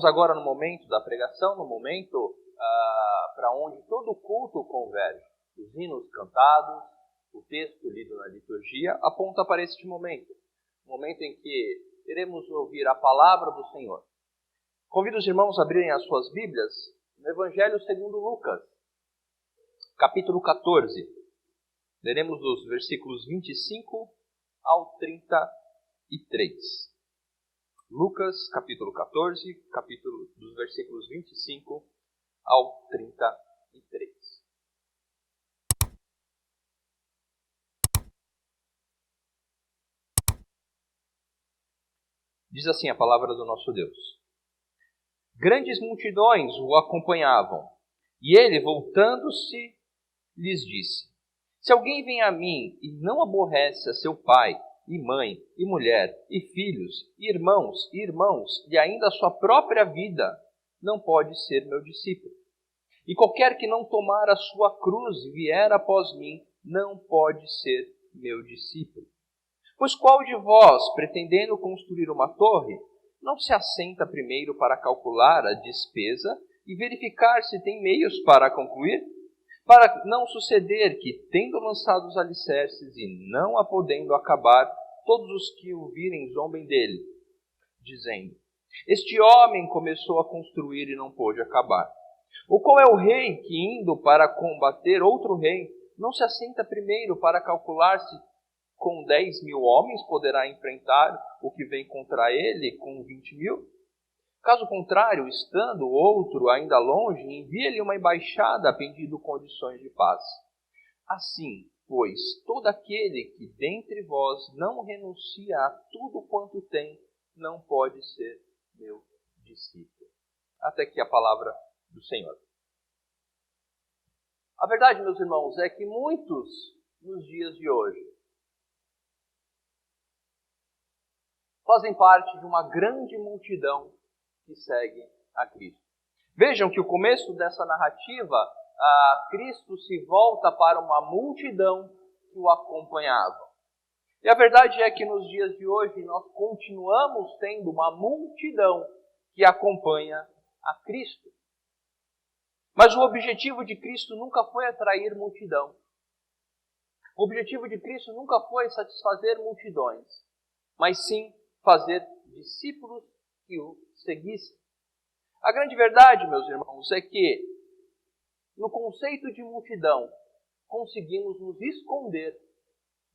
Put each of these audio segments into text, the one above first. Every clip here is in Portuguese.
Estamos agora no momento da pregação, no momento para onde todo culto converge. Os hinos cantados, o texto lido na liturgia, aponta para este momento. Momento em que iremos ouvir a palavra do Senhor. Convido os irmãos a abrirem as suas Bíblias no Evangelho segundo Lucas, capítulo 14. Leremos dos versículos 25 ao 33. Lucas, capítulo 14, capítulo dos versículos 25 ao 33. Diz assim a palavra do nosso Deus. Grandes multidões o acompanhavam, e ele, voltando-se, lhes disse: Se alguém vem a mim e não aborrece a seu pai, e mãe, e mulher, e filhos, e irmãos, e ainda a sua própria vida, não pode ser meu discípulo. E qualquer que não tomar a sua cruz e vier após mim, não pode ser meu discípulo. Pois qual de vós, pretendendo construir uma torre, não se assenta primeiro para calcular a despesa e verificar se tem meios para concluir? Para não suceder que, tendo lançado os alicerces e não a podendo acabar, todos os que o virem zombem dele, dizendo: Este homem começou a construir e não pôde acabar. Ou qual é o rei que, indo para combater outro rei, não se assenta primeiro para calcular se com 10.000 homens poderá enfrentar o que vem contra ele com 20.000? Caso contrário, estando outro ainda longe, envia-lhe uma embaixada pedindo condições de paz. Assim, pois, todo aquele que dentre vós não renuncia a tudo quanto tem, não pode ser meu discípulo. Até aqui a palavra do Senhor. A verdade, meus irmãos, é que muitos nos dias de hoje fazem parte de uma grande multidão que segue a Cristo. Vejam que o começo dessa narrativa, Cristo se volta para uma multidão que o acompanhava. E a verdade é que nos dias de hoje nós continuamos tendo uma multidão que acompanha a Cristo. Mas o objetivo de Cristo nunca foi atrair multidão. O objetivo de Cristo nunca foi satisfazer multidões, mas sim fazer discípulos que o seguissem. A grande verdade, meus irmãos, é que no conceito de multidão conseguimos nos esconder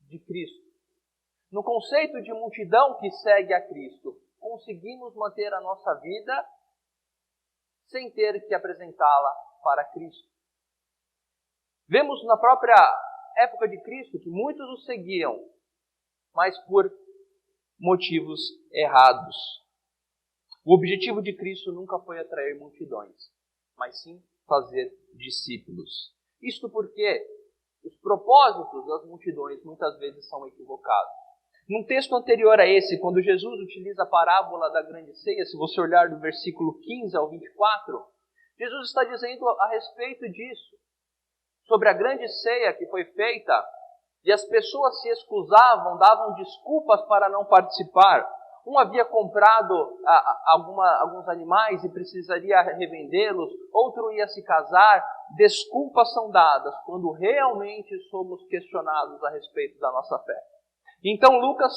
de Cristo. No conceito de multidão que segue a Cristo, conseguimos manter a nossa vida sem ter que apresentá-la para Cristo. Vemos na própria época de Cristo que muitos o seguiam, mas por motivos errados. O objetivo de Cristo nunca foi atrair multidões, mas sim fazer discípulos. Isto porque os propósitos das multidões muitas vezes são equivocados. Num texto anterior a esse, quando Jesus utiliza a parábola da grande ceia, se você olhar do versículo 15 ao 24, Jesus está dizendo a respeito disso, sobre a grande ceia que foi feita, e as pessoas se excusavam, davam desculpas para não participar. Um havia comprado alguns animais e precisaria revendê-los, outro ia se casar. Desculpas são dadas quando realmente somos questionados a respeito da nossa fé. Então Lucas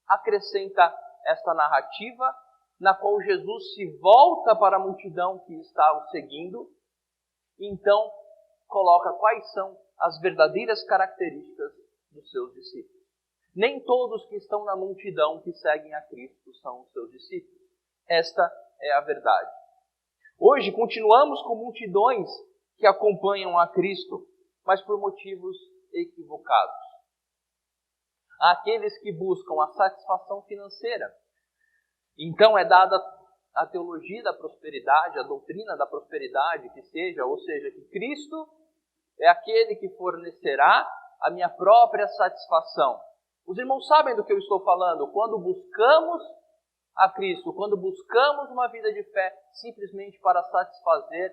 acrescenta esta narrativa, na qual Jesus se volta para a multidão que está o seguindo, e então coloca quais são as verdadeiras características dos seus discípulos. Nem todos que estão na multidão que seguem a Cristo são os seus discípulos. Esta é a verdade. Hoje continuamos com multidões que acompanham a Cristo, mas por motivos equivocados. Há aqueles que buscam a satisfação financeira. Então é dada a teologia da prosperidade, a doutrina da prosperidade, ou seja, que Cristo é aquele que fornecerá a minha própria satisfação. Os irmãos sabem do que eu estou falando. Quando buscamos a Cristo, quando buscamos uma vida de fé simplesmente para satisfazer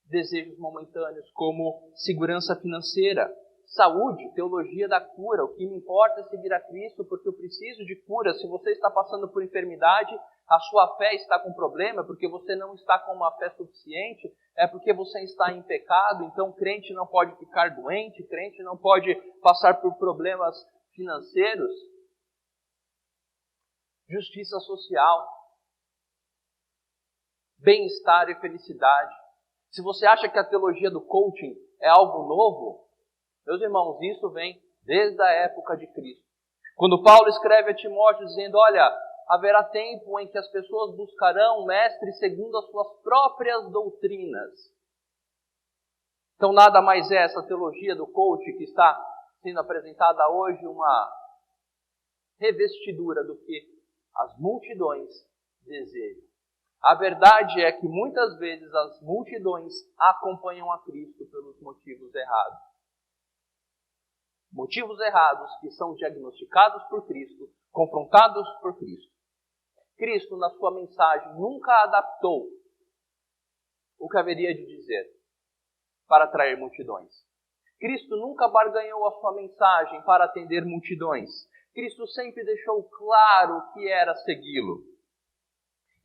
desejos momentâneos, como segurança financeira, saúde, teologia da cura. O que me importa é seguir a Cristo porque eu preciso de cura. Se você está passando por enfermidade, a sua fé está com problema, porque você não está com uma fé suficiente, é porque você está em pecado. Então, crente não pode ficar doente, crente não pode passar por problemas financeiros. Justiça social, bem-estar e felicidade. Se você acha que a teologia do coaching é algo novo, meus irmãos, isso vem desde a época de Cristo. Quando Paulo escreve a Timóteo dizendo, olha, haverá tempo em que as pessoas buscarão mestres segundo as suas próprias doutrinas. Então nada mais é essa teologia do coaching que está sendo apresentada hoje uma revestidura do que as multidões desejam. A verdade é que muitas vezes as multidões acompanham a Cristo pelos motivos errados. Motivos errados que são diagnosticados por Cristo, confrontados por Cristo. Cristo, na sua mensagem, nunca adaptou o que haveria de dizer para atrair multidões. Cristo nunca barganhou a sua mensagem para atender multidões. Cristo sempre deixou claro o que era segui-lo.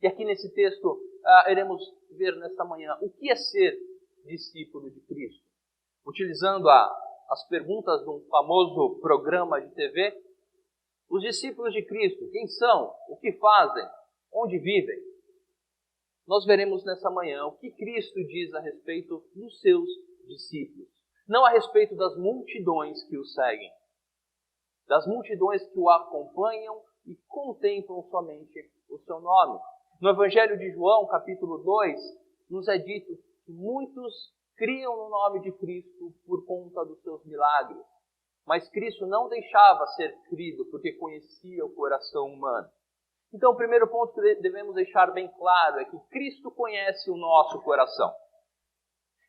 E aqui nesse texto, iremos ver nesta manhã o que é ser discípulo de Cristo. Utilizando as perguntas de um famoso programa de TV, os discípulos de Cristo, quem são, o que fazem, onde vivem? Nós veremos nessa manhã o que Cristo diz a respeito dos seus discípulos. Não a respeito das multidões que o seguem, das multidões que o acompanham e contemplam somente o seu nome. No Evangelho de João, capítulo 2, nos é dito que muitos criam no nome de Cristo por conta dos seus milagres. Mas Cristo não deixava ser crido porque conhecia o coração humano. Então o primeiro ponto que devemos deixar bem claro é que Cristo conhece o nosso coração.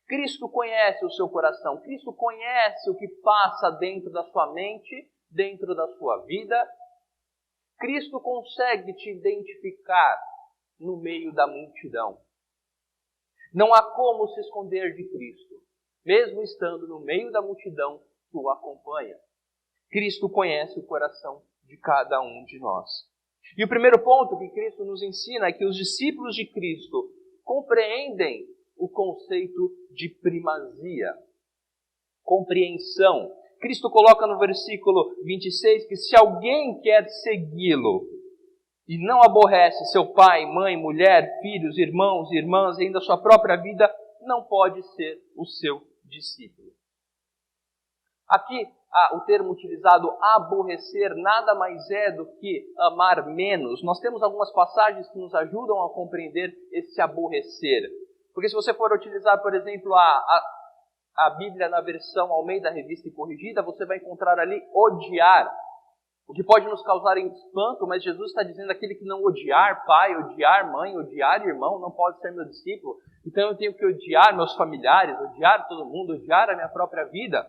Cristo conhece o seu coração. Cristo conhece o que passa dentro da sua mente, dentro da sua vida. Cristo consegue te identificar no meio da multidão. Não há como se esconder de Cristo, mesmo estando no meio da multidão que o acompanha. Cristo conhece o coração de cada um de nós. E o primeiro ponto que Cristo nos ensina é que os discípulos de Cristo compreendem o conceito de primazia, compreensão. Cristo coloca no versículo 26 que se alguém quer segui-lo e não aborrece seu pai, mãe, mulher, filhos, irmãos, irmãs, e ainda sua própria vida, não pode ser o seu discípulo. Aqui, o termo utilizado, aborrecer, nada mais é do que amar menos. Nós temos algumas passagens que nos ajudam a compreender esse aborrecer. Porque se você for utilizar, por exemplo, a Bíblia na versão Almeida Revista e Corrigida, você vai encontrar ali odiar. O que pode nos causar espanto, mas Jesus está dizendo aquele que não odiar pai, odiar mãe, odiar irmão, não pode ser meu discípulo. Então eu tenho que odiar meus familiares, odiar todo mundo, odiar a minha própria vida.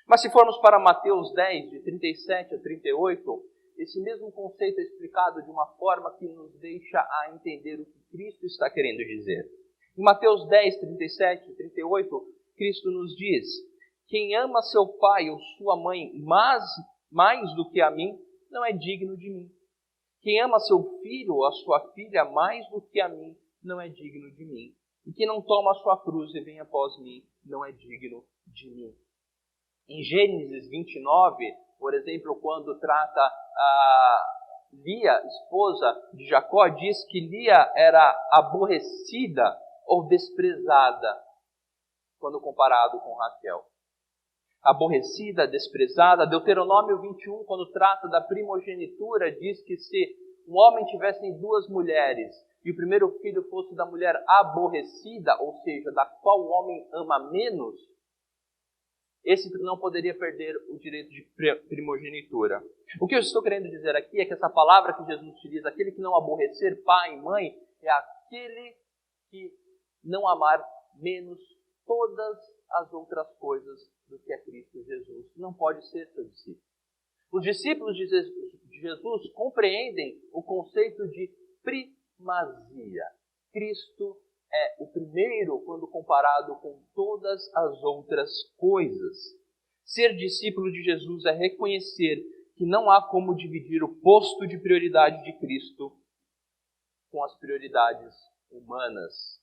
Mas se formos para Mateus 10, de 37 a 38, esse mesmo conceito é explicado de uma forma que nos deixa a entender o que Cristo está querendo dizer. Em Mateus 10, 37 e 38, Cristo nos diz: quem ama seu pai ou sua mãe mais do que a mim, não é digno de mim. Quem ama seu filho ou a sua filha mais do que a mim, não é digno de mim. E quem não toma a sua cruz e vem após mim, não é digno de mim. Em Gênesis 29, por exemplo, quando trata Lia, esposa de Jacó, diz que Lia era aborrecida ou desprezada quando comparado com Raquel. Aborrecida, desprezada. Deuteronômio 21, quando trata da primogenitura, diz que se um homem tivesse duas mulheres e o primeiro filho fosse da mulher aborrecida, ou seja, da qual o homem ama menos, esse não poderia perder o direito de primogenitura. O que eu estou querendo dizer aqui é que essa palavra que Jesus utiliza, aquele que não aborrecer pai e mãe, é aquele que não amar menos todas as outras coisas do que é Cristo Jesus. Não pode ser seu discípulo. Os discípulos de Jesus compreendem o conceito de primazia. Cristo é o primeiro quando comparado com todas as outras coisas. Ser discípulo de Jesus é reconhecer que não há como dividir o posto de prioridade de Cristo com as prioridades humanas.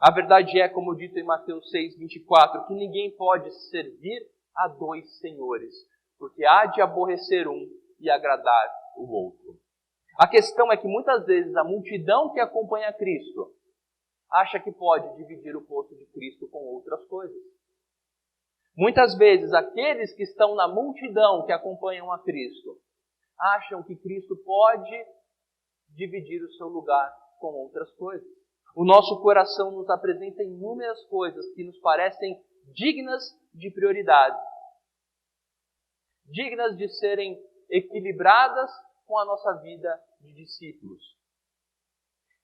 A verdade é, como dito em Mateus 6:24, que ninguém pode servir a dois senhores, porque há de aborrecer um e agradar o outro. A questão é que muitas vezes a multidão que acompanha Cristo acha que pode dividir o posto de Cristo com outras coisas. Muitas vezes aqueles que estão na multidão que acompanham a Cristo acham que Cristo pode dividir o seu lugar com outras coisas. O nosso coração nos apresenta inúmeras coisas que nos parecem dignas de prioridade, dignas de serem equilibradas com a nossa vida de discípulos.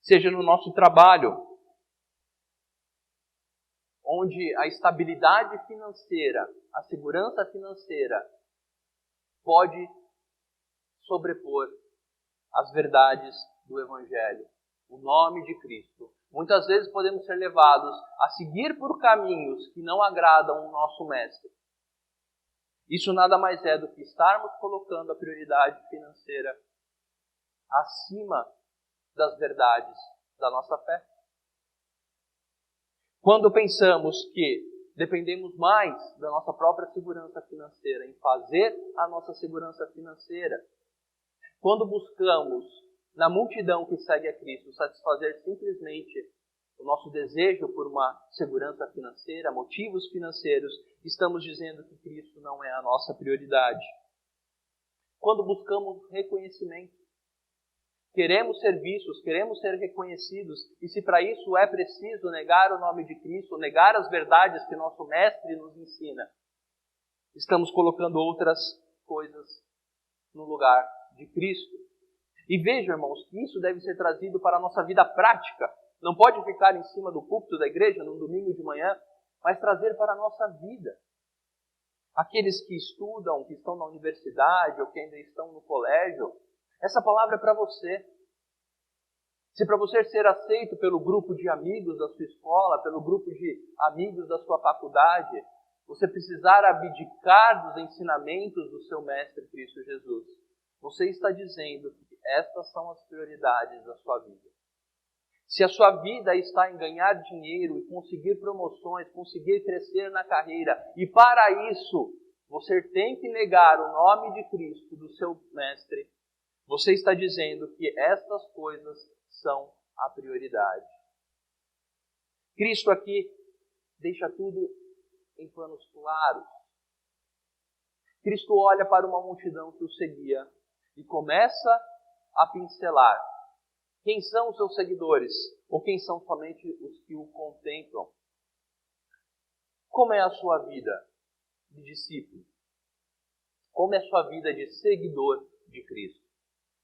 Seja no nosso trabalho, onde a estabilidade financeira, a segurança financeira pode sobrepor as verdades do Evangelho, o nome de Cristo. Muitas vezes podemos ser levados a seguir por caminhos que não agradam o nosso Mestre. Isso nada mais é do que estarmos colocando a prioridade financeira acima das verdades da nossa fé. Quando pensamos que dependemos mais da nossa própria segurança financeira, em fazer a nossa segurança financeira, quando buscamos na multidão que segue a Cristo satisfazer simplesmente o nosso desejo por uma segurança financeira, motivos financeiros, estamos dizendo que Cristo não é a nossa prioridade. Quando buscamos reconhecimento, queremos ser vistos, queremos ser reconhecidos, e se para isso é preciso negar o nome de Cristo, negar as verdades que nosso Mestre nos ensina, estamos colocando outras coisas no lugar de Cristo. E vejam, irmãos, que isso deve ser trazido para a nossa vida prática. Não pode ficar em cima do púlpito da igreja num domingo de manhã, mas trazer para a nossa vida. Aqueles que estudam, que estão na universidade ou que ainda estão no colégio, essa palavra é para você. Se para você ser aceito pelo grupo de amigos da sua escola, pelo grupo de amigos da sua faculdade, você precisar abdicar dos ensinamentos do seu Mestre Cristo Jesus, você está dizendo que estas são as prioridades da sua vida. Se a sua vida está em ganhar dinheiro e conseguir promoções, conseguir crescer na carreira, e para isso você tem que negar o nome de Cristo, do seu Mestre, você está dizendo que estas coisas são a prioridade. Cristo aqui deixa tudo em planos claros. Cristo olha para uma multidão que o seguia e começa a pincelar quem são os seus seguidores ou quem são somente os que o contemplam. Como é a sua vida de discípulo? Como é a sua vida de seguidor de Cristo?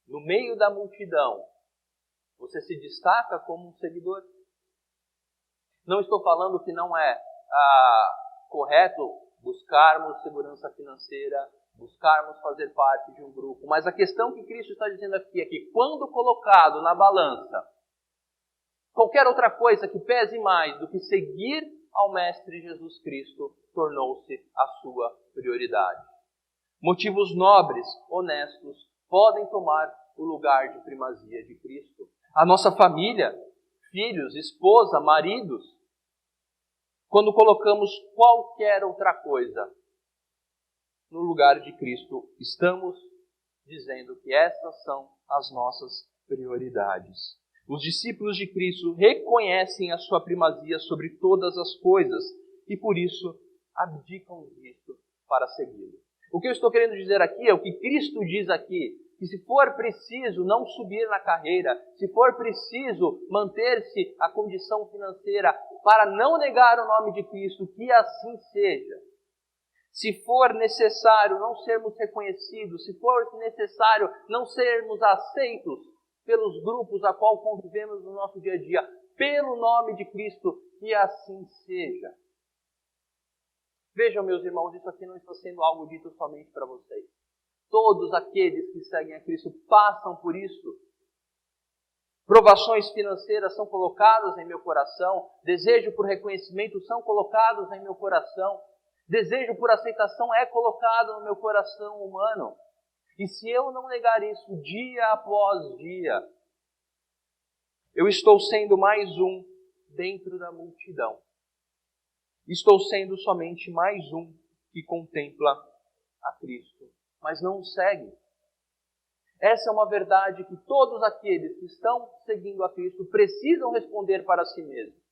No meio da multidão, você se destaca como um seguidor? Não estou falando que não é correto buscarmos segurança financeira, buscarmos fazer parte de um grupo, mas a questão que Cristo está dizendo aqui é que quando colocado na balança, qualquer outra coisa que pese mais do que seguir ao Mestre Jesus Cristo tornou-se a sua prioridade. Motivos nobres, honestos, podem tomar o lugar de primazia de Cristo. A nossa família, filhos, esposa, maridos, quando colocamos qualquer outra coisa no lugar de Cristo, estamos dizendo que essas são as nossas prioridades. Os discípulos de Cristo reconhecem a sua primazia sobre todas as coisas e por isso abdicam disso para segui-lo. O que eu estou querendo dizer aqui é o que Cristo diz aqui, que se for preciso não subir na carreira, se for preciso manter-se a condição financeira para não negar o nome de Cristo, que assim seja. Se for necessário não sermos reconhecidos, se for necessário não sermos aceitos pelos grupos a qual convivemos no nosso dia a dia, pelo nome de Cristo, que assim seja. Vejam, meus irmãos, isso aqui não está sendo algo dito somente para vocês. Todos aqueles que seguem a Cristo passam por isso. Provações financeiras são colocadas em meu coração, desejo por reconhecimento são colocados em meu coração. Desejo por aceitação é colocado no meu coração humano. E se eu não negar isso dia após dia, eu estou sendo mais um dentro da multidão. Estou sendo somente mais um que contempla a Cristo, mas não o segue. Essa é uma verdade que todos aqueles que estão seguindo a Cristo precisam responder para si mesmos.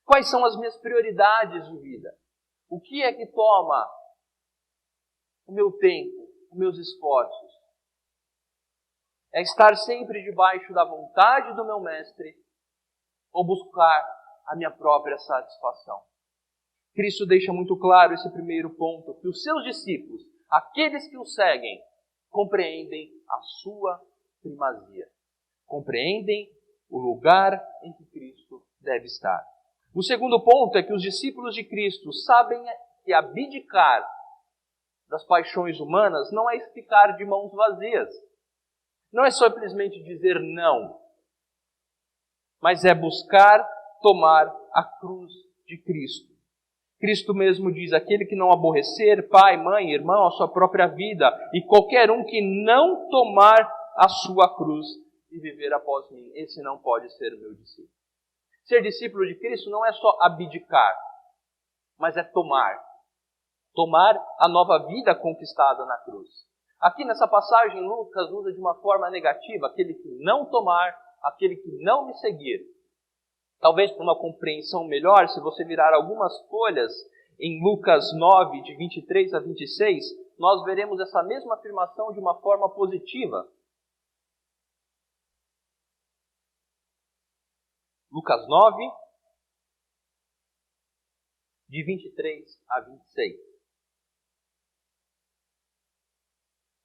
Quais são as minhas prioridades de vida? O que é que toma o meu tempo, os meus esforços? É estar sempre debaixo da vontade do meu mestre ou buscar a minha própria satisfação? Cristo deixa muito claro esse primeiro ponto, que os seus discípulos, aqueles que o seguem, compreendem a sua primazia. Compreendem o lugar em que Cristo deve estar. O segundo ponto é que os discípulos de Cristo sabem que abdicar das paixões humanas não é ficar de mãos vazias. Não é simplesmente dizer não, mas é buscar tomar a cruz de Cristo. Cristo mesmo diz, aquele que não aborrecer pai, mãe, irmão, a sua própria vida, e qualquer um que não tomar a sua cruz e viver após mim, esse não pode ser o meu discípulo. Ser discípulo de Cristo não é só abdicar, mas é tomar. Tomar a nova vida conquistada na cruz. Aqui nessa passagem, Lucas usa de uma forma negativa, aquele que não tomar, aquele que não me seguir. Talvez para uma compreensão melhor, se você virar algumas folhas em Lucas 9, de 23 a 26, nós veremos essa mesma afirmação de uma forma positiva. Lucas 9, de 23 a 26.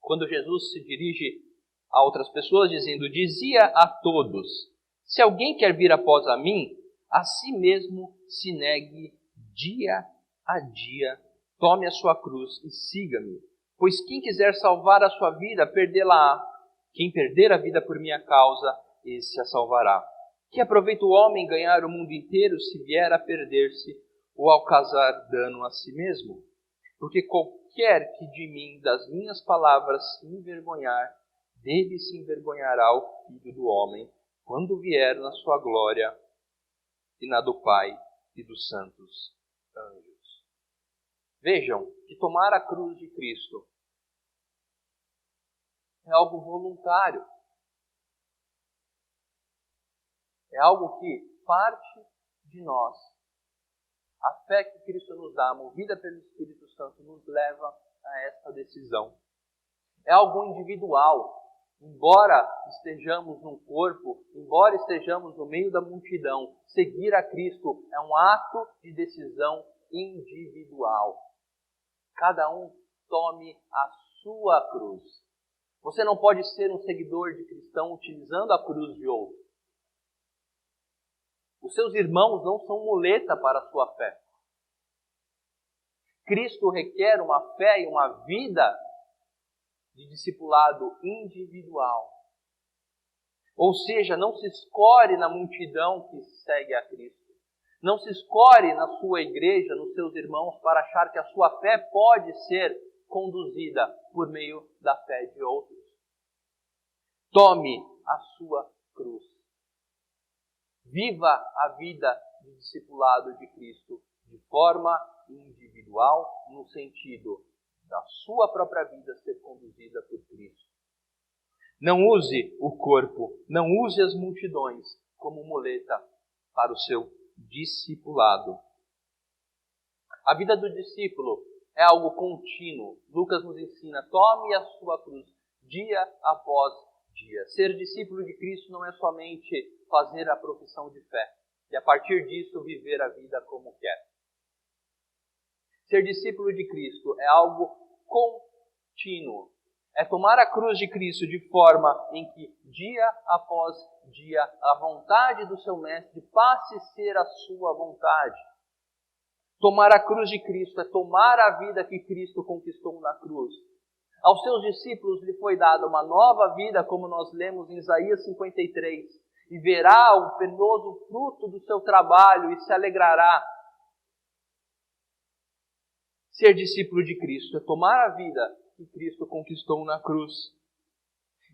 Quando Jesus se dirige a outras pessoas, dizendo, dizia a todos, se alguém quer vir após a mim, a si mesmo se negue dia a dia, tome a sua cruz e siga-me. Pois quem quiser salvar a sua vida, perdê-la-á. Quem perder a vida por minha causa, esse a salvará. Que aproveita o homem ganhar o mundo inteiro se vier a perder-se ou ao causar dano a si mesmo? Porque qualquer que de mim, das minhas palavras, se envergonhar, dele se envergonhará o Filho do Homem, quando vier na sua glória e na do Pai e dos santos anjos. Vejam que tomar a cruz de Cristo é algo voluntário. É algo que parte de nós. A fé que Cristo nos dá, movida pelo Espírito Santo, nos leva a esta decisão. É algo individual. Embora estejamos num corpo, embora estejamos no meio da multidão, seguir a Cristo é um ato de decisão individual. Cada um tome a sua cruz. Você não pode ser um seguidor de cristão utilizando a cruz de outro. Os seus irmãos não são muleta para a sua fé. Cristo requer uma fé e uma vida de discipulado individual. Ou seja, não se escore na multidão que segue a Cristo. Não se escore na sua igreja, nos seus irmãos, para achar que a sua fé pode ser conduzida por meio da fé de outros. Tome a sua cruz. Viva a vida de discipulado de Cristo de forma individual, no sentido da sua própria vida ser conduzida por Cristo. Não use o corpo, não use as multidões como muleta para o seu discipulado. A vida do discípulo é algo contínuo. Lucas nos ensina, tome a sua cruz dia após dia. Ser discípulo de Cristo não é somente fazer a profissão de fé e a partir disso viver a vida como quer. Ser discípulo de Cristo é algo contínuo. É tomar a cruz de Cristo de forma em que, dia após dia, a vontade do seu mestre passe a ser a sua vontade. Tomar a cruz de Cristo é tomar a vida que Cristo conquistou na cruz. Aos seus discípulos lhe foi dada uma nova vida, como nós lemos em Isaías 53, e verá o penoso fruto do seu trabalho e se alegrará. Ser discípulo de Cristo é tomar a vida que Cristo conquistou na cruz.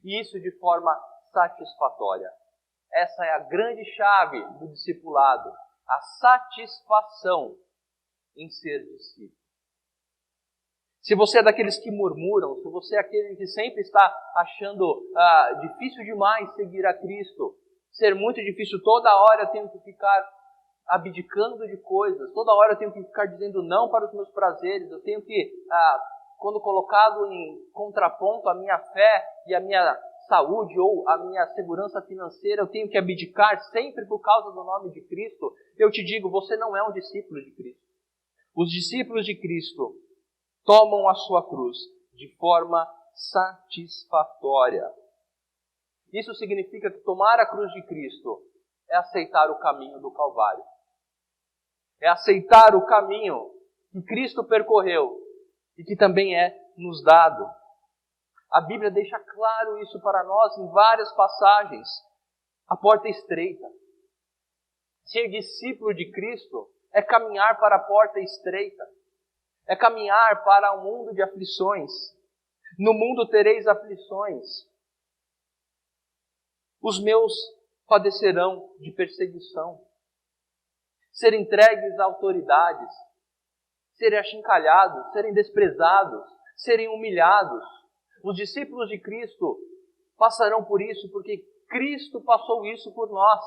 E isso de forma satisfatória. Essa é a grande chave do discipulado. A satisfação em ser discípulo. Se você é daqueles que murmuram, se você é aquele que sempre está achando difícil demais seguir a Cristo, ser muito difícil, toda hora eu tenho que ficar abdicando de coisas, toda hora eu tenho que ficar dizendo não para os meus prazeres, eu tenho que, quando colocado em contraponto a minha fé e a minha saúde ou a minha segurança financeira, eu tenho que abdicar sempre por causa do nome de Cristo, eu te digo, você não é um discípulo de Cristo. Os discípulos de Cristo tomam a sua cruz de forma satisfatória. Isso significa que tomar a cruz de Cristo é aceitar o caminho do Calvário. É aceitar o caminho que Cristo percorreu e que também é nos dado. A Bíblia deixa claro isso para nós em várias passagens. A porta estreita. Ser discípulo de Cristo é caminhar para a porta estreita. É caminhar para um mundo de aflições. No mundo tereis aflições. Os meus padecerão de perseguição. Ser entregues a autoridades. Serem achincalhados, serem desprezados, serem humilhados. Os discípulos de Cristo passarão por isso porque Cristo passou isso por nós,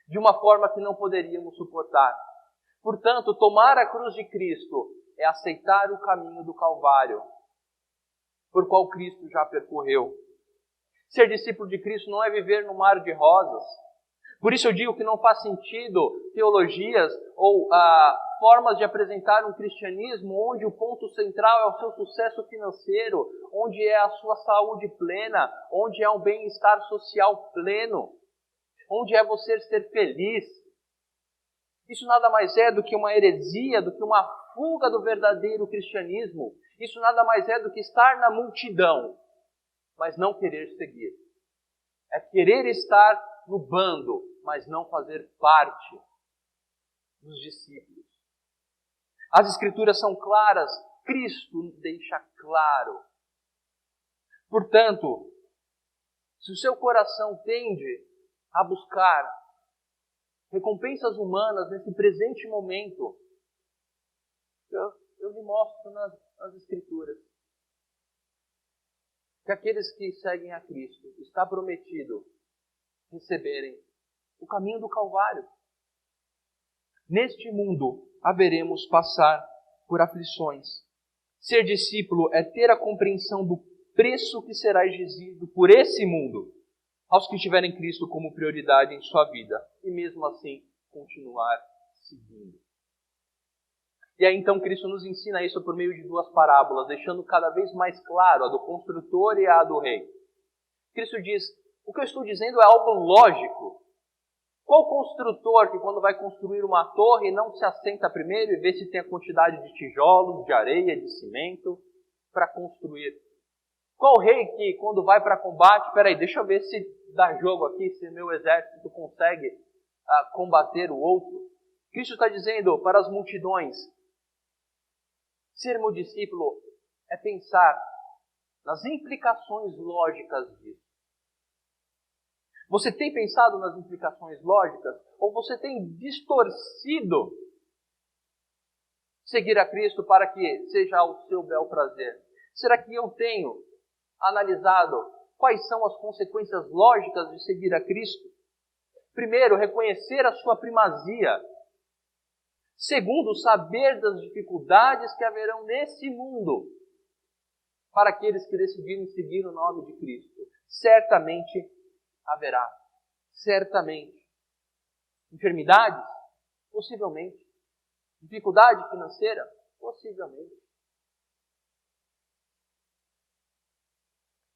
de uma forma que não poderíamos suportar. Portanto, tomar a cruz de Cristo é aceitar o caminho do Calvário, por qual Cristo já percorreu. Ser discípulo de Cristo não é viver no mar de rosas. Por isso eu digo que não faz sentido teologias ou formas de apresentar um cristianismo onde o ponto central é o seu sucesso financeiro, onde é a sua saúde plena, onde é um bem-estar social pleno, onde é você ser feliz. Isso nada mais é do que uma heresia, do que uma fuga do verdadeiro cristianismo. Isso nada mais é do que estar na multidão, mas não querer seguir. É querer estar no bando, mas não fazer parte dos discípulos. As Escrituras são claras, Cristo deixa claro. Portanto, se o seu coração tende a buscar recompensas humanas nesse presente momento, eu lhe mostro nas Escrituras que aqueles que seguem a Cristo está prometido receberem o caminho do Calvário. Neste mundo haveremos passar por aflições. Ser discípulo é ter a compreensão do preço que será exigido por esse mundo aos que tiverem Cristo como prioridade em sua vida e mesmo assim continuar seguindo. E aí então Cristo nos ensina isso por meio de duas parábolas, deixando cada vez mais claro a do construtor e a do rei. Cristo diz, o que eu estou dizendo é algo lógico. Qual construtor que quando vai construir uma torre não se assenta primeiro e vê se tem a quantidade de tijolos, de areia, de cimento para construir? Qual rei que quando vai para combate, deixa eu ver se dá jogo aqui, se meu exército consegue combater o outro? Cristo está dizendo para as multidões, ser meu discípulo é pensar nas implicações lógicas disso. Você tem pensado nas implicações lógicas? Ou você tem distorcido seguir a Cristo para que seja ao seu bel prazer? Será que eu tenho analisado quais são as consequências lógicas de seguir a Cristo? Primeiro, reconhecer a sua primazia. Segundo, saber das dificuldades que haverão nesse mundo para aqueles que decidirem seguir o nome de Cristo. Certamente haverá. Certamente. Enfermidades? Possivelmente. Dificuldade financeira? Possivelmente.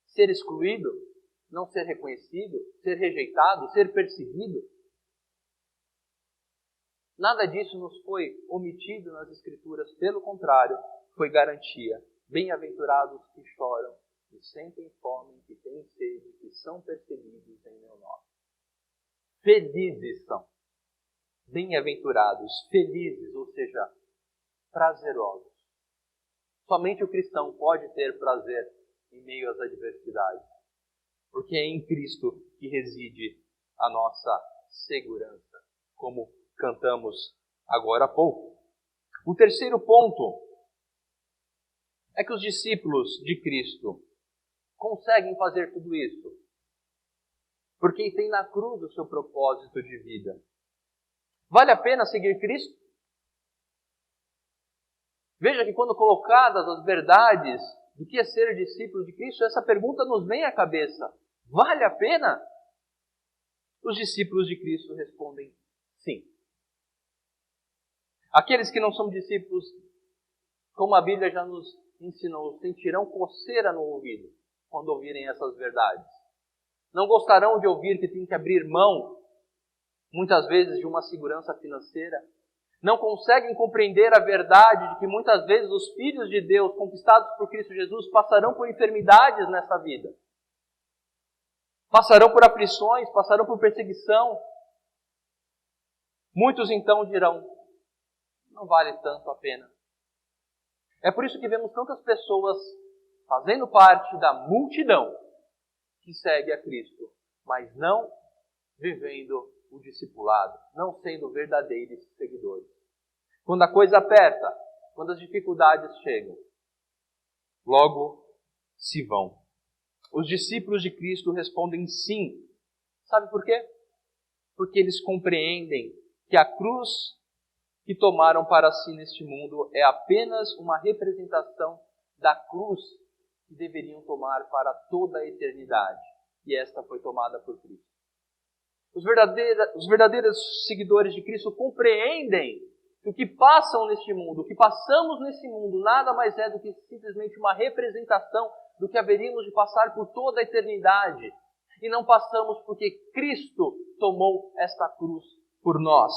Ser excluído? Não ser reconhecido? Ser rejeitado? Ser perseguido? Nada disso nos foi omitido nas Escrituras, pelo contrário, foi garantia. Bem-aventurados que choram, que sentem fome, que têm sede, que são perseguidos em meu nome. Felizes são. Bem-aventurados, felizes, ou seja, prazerosos. Somente o cristão pode ter prazer em meio às adversidades, porque é em Cristo que reside a nossa segurança, como cantamos agora há pouco. O terceiro ponto é que os discípulos de Cristo conseguem fazer tudo isso porque tem na cruz o seu propósito de vida. Vale a pena seguir Cristo? Veja que quando colocadas as verdades do que é ser discípulo de Cristo, essa pergunta nos vem à cabeça. Vale a pena? Os discípulos de Cristo respondem sim. Aqueles que não são discípulos, como a Bíblia já nos ensinou, sentirão coceira no ouvido quando ouvirem essas verdades. Não gostarão de ouvir que tem que abrir mão, muitas vezes, de uma segurança financeira. Não conseguem compreender a verdade de que muitas vezes os filhos de Deus, conquistados por Cristo Jesus, passarão por enfermidades nessa vida. Passarão por aflições, passarão por perseguição. Muitos então dirão, não vale tanto a pena. É por isso que vemos tantas pessoas fazendo parte da multidão que segue a Cristo, mas não vivendo o discipulado, não sendo verdadeiros seguidores. Quando a coisa aperta, quando as dificuldades chegam, logo se vão. Os discípulos de Cristo respondem sim. Sabe por quê? Porque eles compreendem que a cruz que tomaram para si neste mundo é apenas uma representação da cruz que deveriam tomar para toda a eternidade. E esta foi tomada por Cristo. Os verdadeiros seguidores de Cristo compreendem que o que passam neste mundo, o que passamos nesse mundo, nada mais é do que simplesmente uma representação do que haveríamos de passar por toda a eternidade. E não passamos porque Cristo tomou esta cruz por nós.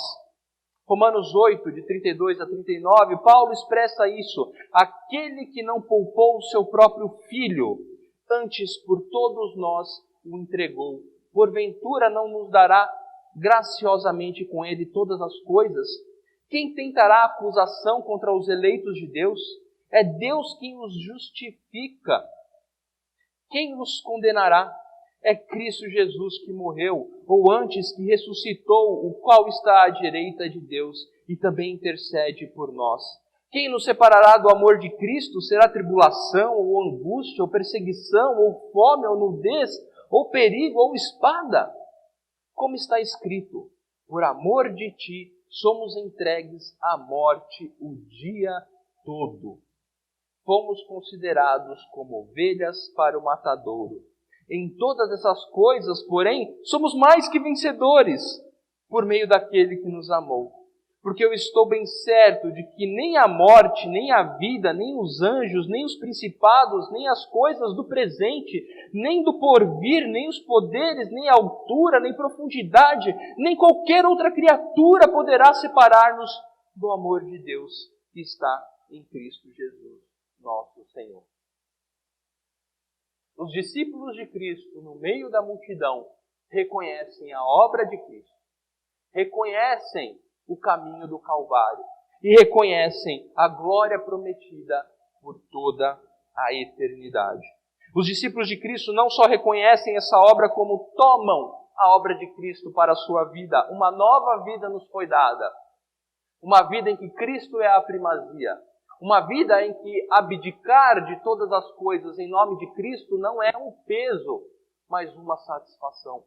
Romanos 8, de 32 a 39, Paulo expressa isso. Aquele que não poupou o seu próprio filho, antes por todos nós o entregou. Porventura não nos dará graciosamente com ele todas as coisas? Quem tentará acusação contra os eleitos de Deus? É Deus quem os justifica. Quem os condenará? É Cristo Jesus que morreu, ou antes que ressuscitou, o qual está à direita de Deus e também intercede por nós. Quem nos separará do amor de Cristo? Será tribulação, ou angústia, ou perseguição, ou fome, ou nudez, ou perigo, ou espada? Como está escrito, por amor de ti somos entregues à morte o dia todo. Fomos considerados como ovelhas para o matadouro. Em todas essas coisas, porém, somos mais que vencedores, por meio daquele que nos amou. Porque eu estou bem certo de que nem a morte, nem a vida, nem os anjos, nem os principados, nem as coisas do presente, nem do porvir, nem os poderes, nem a altura, nem profundidade, nem qualquer outra criatura poderá separar-nos do amor de Deus que está em Cristo Jesus, nosso Senhor. Os discípulos de Cristo, no meio da multidão, reconhecem a obra de Cristo, reconhecem o caminho do Calvário e reconhecem a glória prometida por toda a eternidade. Os discípulos de Cristo não só reconhecem essa obra, como tomam a obra de Cristo para a sua vida. Uma nova vida nos foi dada. Uma vida em que Cristo é a primazia. Uma vida em que abdicar de todas as coisas em nome de Cristo não é um peso, mas uma satisfação.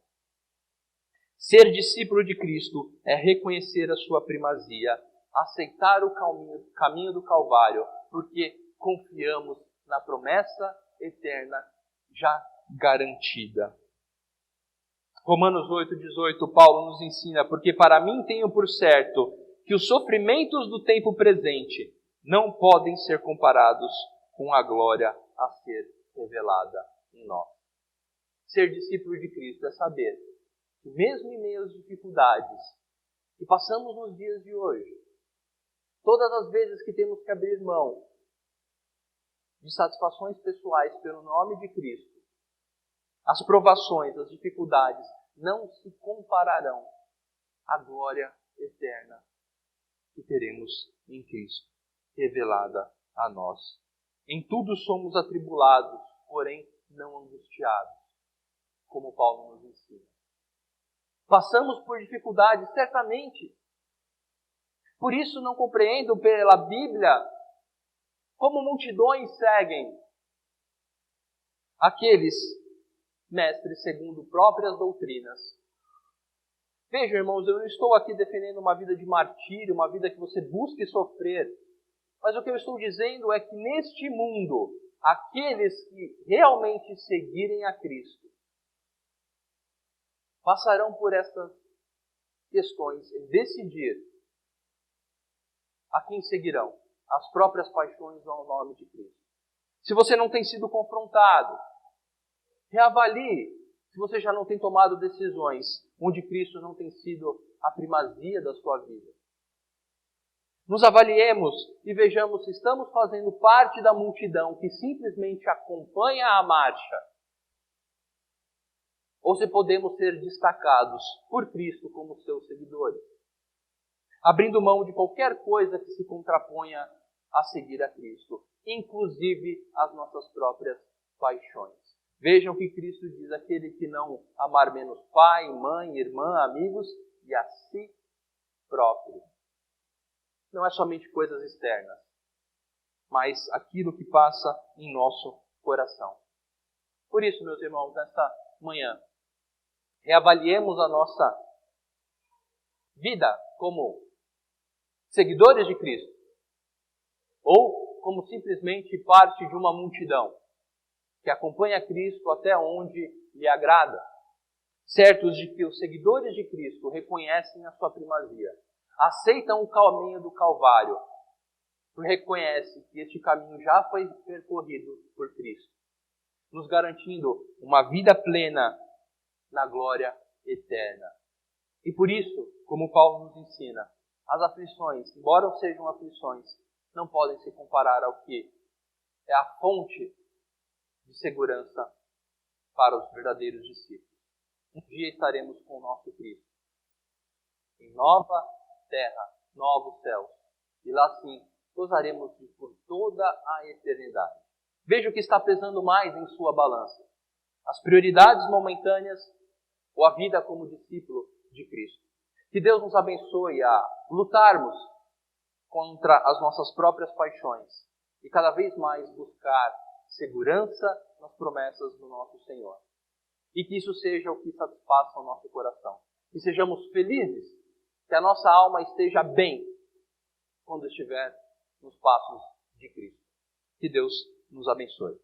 Ser discípulo de Cristo é reconhecer a sua primazia, aceitar o caminho do Calvário, porque confiamos na promessa eterna já garantida. Romanos 8,18, Paulo nos ensina, porque para mim tenho por certo que os sofrimentos do tempo presente não podem ser comparados com a glória a ser revelada em nós. Ser discípulo de Cristo é saber que mesmo em meio às dificuldades que passamos nos dias de hoje, todas as vezes que temos que abrir mão de satisfações pessoais pelo nome de Cristo, as provações, as dificuldades não se compararão à glória eterna que teremos em Cristo, revelada a nós. Em tudo somos atribulados, porém não angustiados, como Paulo nos ensina. Passamos por dificuldades, certamente. Por isso não compreendo pela Bíblia como multidões seguem aqueles mestres segundo próprias doutrinas. Vejam, irmãos, eu não estou aqui defendendo uma vida de martírio, uma vida que você busque sofrer. Mas o que eu estou dizendo é que neste mundo, aqueles que realmente seguirem a Cristo passarão por estas questões e decidir a quem seguirão, as próprias paixões ao nome de Cristo. Se você não tem sido confrontado, reavalie se você já não tem tomado decisões onde Cristo não tem sido a primazia da sua vida. Nos avaliemos e vejamos se estamos fazendo parte da multidão que simplesmente acompanha a marcha, ou se podemos ser destacados por Cristo como seus seguidores, abrindo mão de qualquer coisa que se contraponha a seguir a Cristo, inclusive as nossas próprias paixões. Vejam que Cristo diz: aquele que não amar menos pai, mãe, irmã, amigos e a si próprio. Não é somente coisas externas, mas aquilo que passa em nosso coração. Por isso, meus irmãos, nesta manhã, reavaliemos a nossa vida como seguidores de Cristo, ou como simplesmente parte de uma multidão que acompanha Cristo até onde lhe agrada, certos de que os seguidores de Cristo reconhecem a sua primazia, aceitam o caminho do Calvário, reconhecem que este caminho já foi percorrido por Cristo, nos garantindo uma vida plena na glória eterna. E por isso, como Paulo nos ensina, as aflições, embora sejam aflições, não podem se comparar ao que é a fonte de segurança para os verdadeiros discípulos. Um dia estaremos com o nosso Cristo em nova terra, novos céus, e lá sim gozaremos por toda a eternidade. Veja o que está pesando mais em sua balança: as prioridades momentâneas ou a vida como discípulo de Cristo. Que Deus nos abençoe a lutarmos contra as nossas próprias paixões e cada vez mais buscar segurança nas promessas do nosso Senhor. E que isso seja o que satisfaça o nosso coração. Que sejamos felizes, que a nossa alma esteja bem quando estiver nos passos de Cristo. Que Deus nos abençoe.